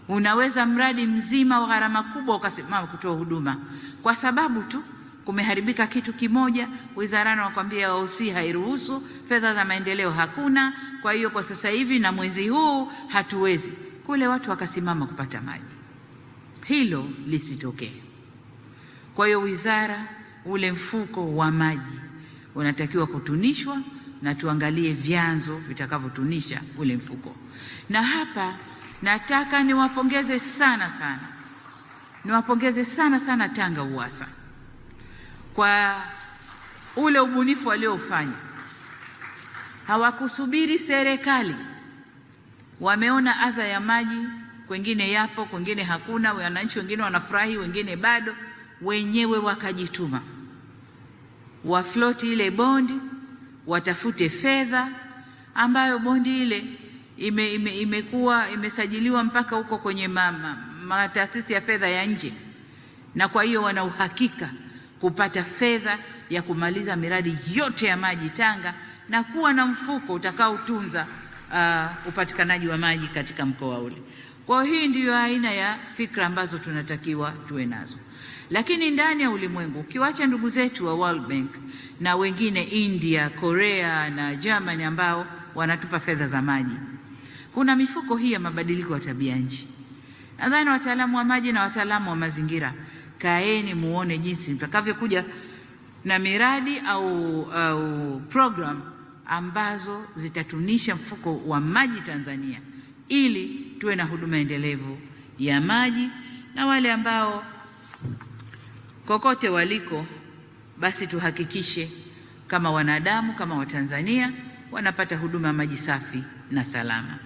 Unaweza mradi mzima wa gharama kubwa ukasimama kutoa huduma kwa sababu tu kumeharibika kitu kimoja, wizarani wakwambia OC hairuhusu, fedha za maendeleo hakuna, kwa hiyo kwa sasa hivi na mwezi huu hatuwezi. Kule watu wakasimama kupata maji. Hilo lisitokee. Kwa hiyo wizara, ule mfuko wa maji unatakiwa kutunishwa na tuangalie vyanzo vitakavyotunisha ule mfuko. Na hapa nataka niwapongeze sana sana Tanga UWASA kwa ule ubunifu waliofanya. Hawakusubiri serikali, wameona adha ya maji, kwengine yapo, kwengine hakuna, wananchi wengine wanafurahi, wengine bado, wenyewe wakajituma wafloti ile bondi, watafute fedha ambayo bondi ile imekuwa imesajiliwa mpaka huko kwenye mataasisi ya fedha ya nje, na kwa hiyo wana uhakika kupata fedha ya kumaliza miradi yote ya maji Tanga na kuwa na mfuko utakaotunza upatikanaji wa maji katika mkoa ule. Kwa hiyo hii ndiyo aina ya fikra ambazo tunatakiwa tuwe nazo. Lakini ndani ya ulimwengu, ukiwacha ndugu zetu wa World Bank na wengine India, Korea na Germany ambao wanatupa fedha za maji, kuna mifuko hii ya mabadiliko ya tabia nchi. Nadhani wataalamu wa maji na wataalamu wa mazingira, kaeni muone jinsi mtakavyokuja na miradi au program ambazo zitatunisha mfuko wa maji Tanzania ili tuwe na huduma endelevu ya maji, na wale ambao kokote waliko basi tuhakikishe kama wanadamu, kama Watanzania wanapata huduma ya maji safi na salama.